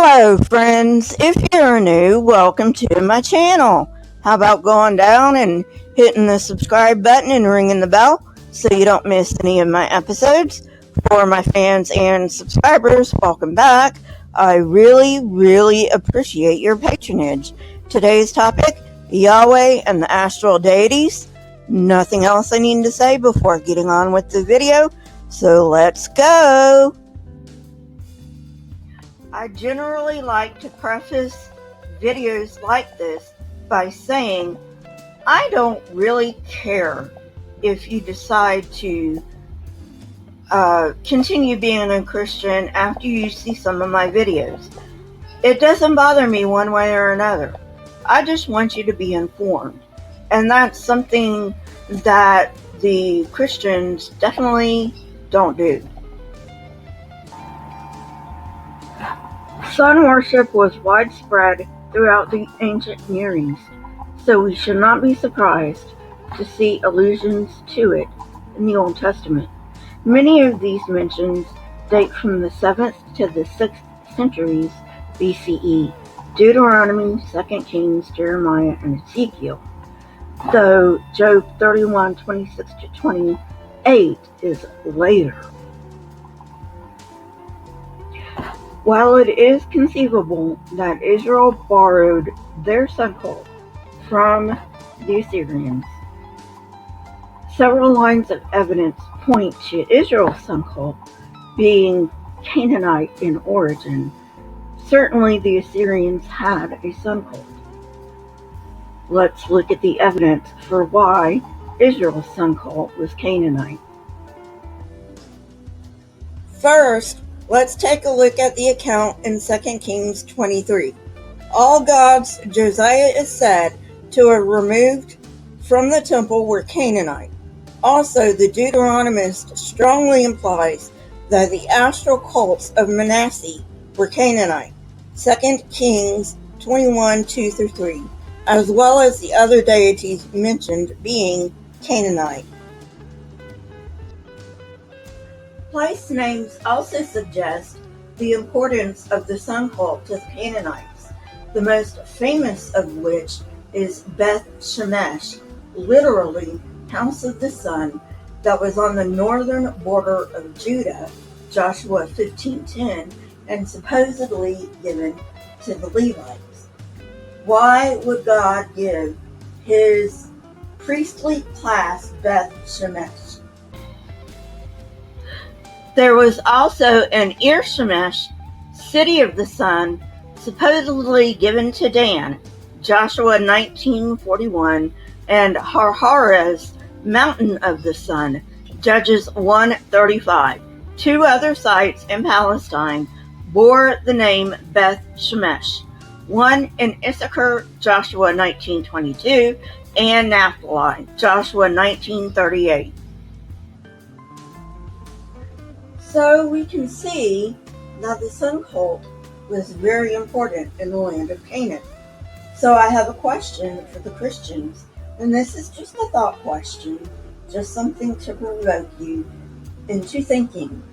Hello friends, if you're new, welcome to my channel. How about going down and hitting the subscribe button and ringing the bell so you don't miss any of my episodes? For my fans and subscribers, welcome back. I really appreciate your patronage. Today's topic, Yahweh and the Astral Deities. Nothing else I need to say before getting on with the video, so let's go! I generally like to preface videos like this by saying I don't really care if you decide to continue being a Christian after you see some of my videos. It doesn't bother me one way or another. I just want you to be informed. And that's something that the Christians definitely don't do. Sun worship was widespread throughout the ancient Near East, so we should not be surprised to see allusions to it in the Old Testament. Many of these mentions date from the 7th to the 6th centuries BCE, Deuteronomy, 2 Kings, Jeremiah, and Ezekiel, though Job 31:26-28 is later. While it is conceivable that Israel borrowed their sun cult from the Assyrians, several lines of evidence point to Israel's sun cult being Canaanite in origin. Certainly the Assyrians had a sun cult. Let's look at the evidence for why Israel's sun cult was Canaanite. First, let's take a look at the account in 2 Kings 23. All gods Josiah is said to have removed from the temple were Canaanite. Also, the Deuteronomist strongly implies that the astral cults of Manasseh were Canaanite. 2 Kings 21:2-3, as well as the other deities mentioned being Canaanite. Place names also suggest the importance of the sun cult to the Canaanites, the most famous of which is Beth Shemesh, literally House of the Sun, that was on the northern border of Judah, Joshua 15:10, and supposedly given to the Levites. Why would God give his priestly class Beth Shemesh? There was also an Ir-Shemesh, city of the sun, supposedly given to Dan, Joshua 19:41, and Harhares, mountain of the sun, Judges 1:35. Two other sites in Palestine bore the name Beth Shemesh, one in Issachar, Joshua 19:22, and Naphtali, Joshua 19:38. So we can see that the sun cult was very important in the land of Canaan. So I have a question for the Christians, and this is just a thought question, just something to provoke you into thinking.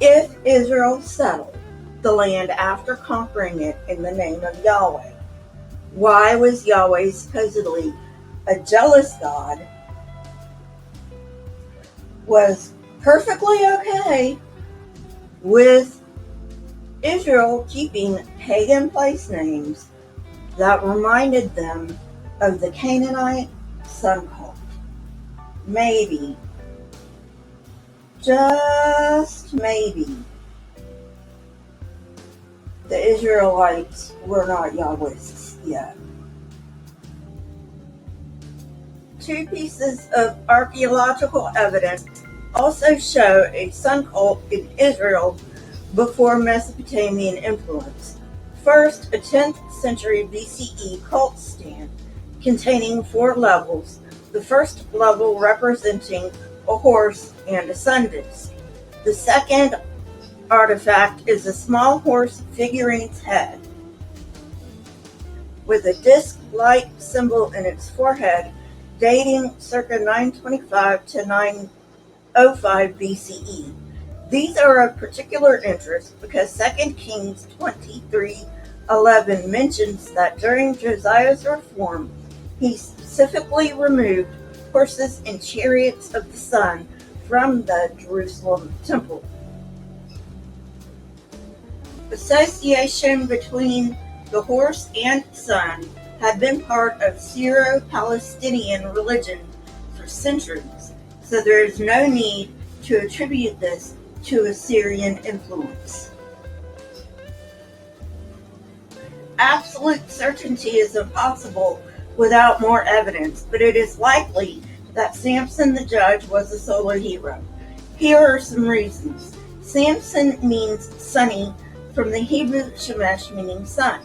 If Israel settled the land after conquering it in the name of Yahweh, why was Yahweh supposedly a jealous God, was perfectly okay with Israel keeping pagan place names that reminded them of the Canaanite sun cult? Maybe, just maybe, the Israelites were not Yahweh's yet. Two pieces of archeological evidence also show a sun cult in Israel before Mesopotamian influence. First, a 10th century BCE cult stand containing 4 levels, the first level representing a horse and a sun disk. The second artifact is a small horse figurine's head with a disc-like symbol in its forehead dating circa 925 to 905 BCE. These are of particular interest because 2 Kings 23:11 mentions that during Josiah's reform, he specifically removed horses and chariots of the sun from the Jerusalem temple. Association between the horse and sun had been part of Syro-Palestinian religion for centuries, so there is no need to attribute this to Assyrian influence. Absolute certainty is impossible without more evidence, but it is likely that Samson the judge was a solar hero. Here are some reasons. Samson means sunny from the Hebrew Shemesh, meaning sun.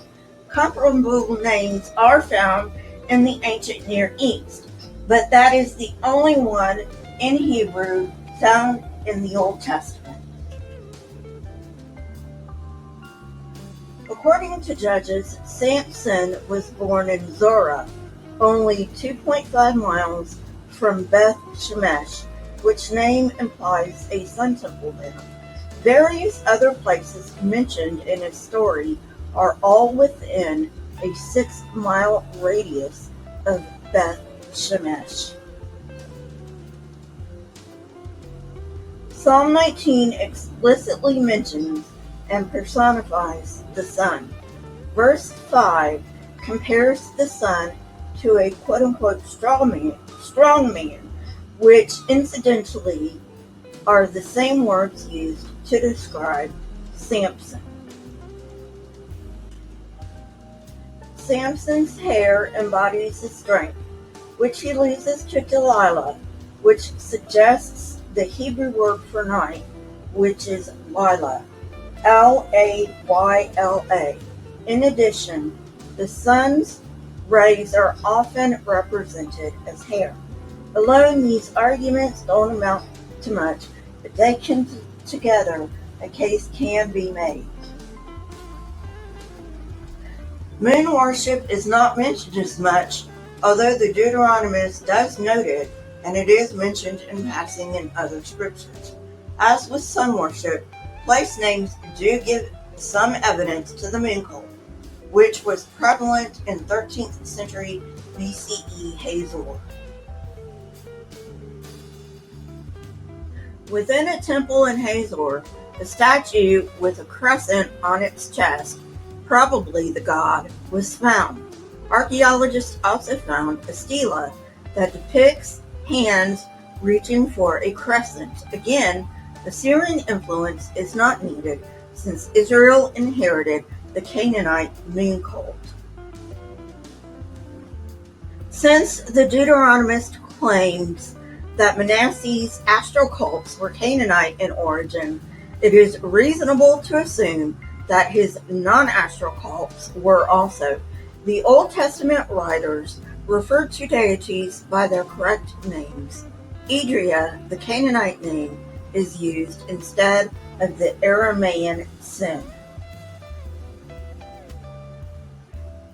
Comparable names are found in the ancient Near East, but that is the only one in Hebrew found in the Old Testament. According to Judges, Samson was born in Zorah, only 2.5 miles from Beth Shemesh, which name implies a sun temple there. Various other places mentioned in his story are all within a 6-mile radius of Beth Shemesh. Psalm 19 explicitly mentions and personifies the sun. Verse 5 compares the sun to a quote-unquote strong man, which incidentally are the same words used to describe Samson. Samson's hair embodies his strength, which he loses to Delilah, which suggests the Hebrew word for night, which is Lila, Layla. In addition, the sun's rays are often represented as hair. Alone, these arguments don't amount to much, but taken together, a case can be made. Moon worship is not mentioned as much, although the Deuteronomist does note it, and it is mentioned in passing in other scriptures. As with sun worship, place names do give some evidence to the moon cult, which was prevalent in 13th century BCE Hazor. Within a temple in Hazor, a statue with a crescent on its chest, probably the god, was found. Archaeologists also found a stela that depicts hands reaching for a crescent. Again, Assyrian influence is not needed since Israel inherited the Canaanite moon cult. Since the Deuteronomist claims that Manasseh's astral cults were Canaanite in origin, it is reasonable to assume that his non-astral cults were also. The Old Testament writers referred to deities by their correct names. Idria, the Canaanite name, is used instead of the Aramaean Sin.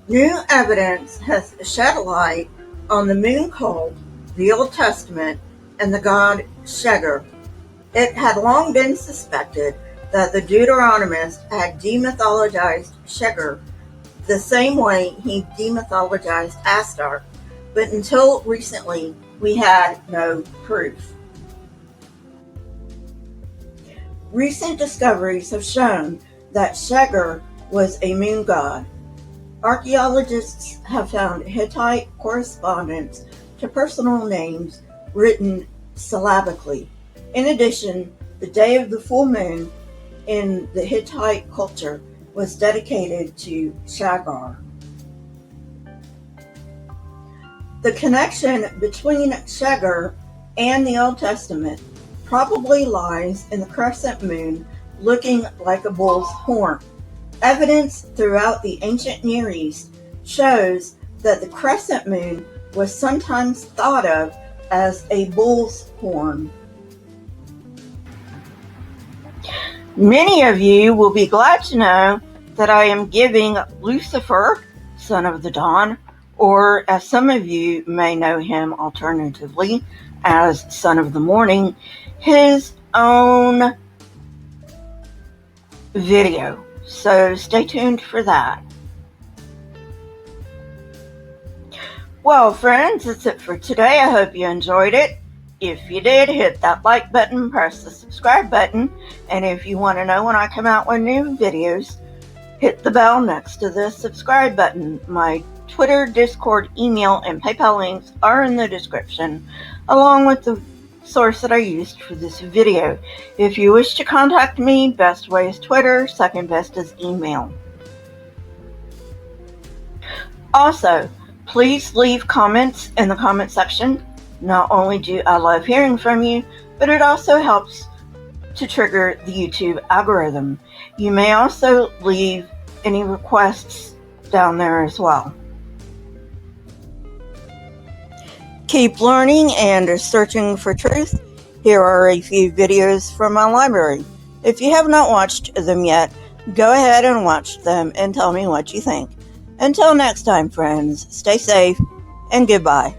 New evidence has shed a light on the moon cult, the Old Testament, and the god Shegar. It had long been suspected that the Deuteronomist had demythologized Shegar the same way he demythologized Astarte, but until recently we had no proof. Recent discoveries have shown that Shegar was a moon god. Archaeologists have found Hittite correspondence to personal names written syllabically. In addition, the day of the full moon in the Hittite culture was dedicated to Shagar. The connection between Shegar and the Old Testament probably lies in the crescent moon looking like a bull's horn. Evidence throughout the ancient Near East shows that the crescent moon was sometimes thought of as a bull's horn. Many of you will be glad to know that I am giving Lucifer, son of the dawn, or as some of you may know him alternatively as son of the morning, his own video. So stay tuned for that. Well, friends, that's it for today. I hope you enjoyed it. If you did, hit that like button, press the subscribe button, and if you want to know when I come out with new videos, hit the bell next to the subscribe button. My Twitter, Discord, email, and PayPal links are in the description, along with the source that I used for this video. If you wish to contact me, best way is Twitter, second best is email. Also, please leave comments in the comment section. Not only do I love hearing from you, but it also helps to trigger the YouTube algorithm. You may also leave any requests down there as well. Keep learning and searching for truth. Here are a few videos from my library. If you have not watched them yet, go ahead and watch them and tell me what you think. Until next time, friends, stay safe and goodbye.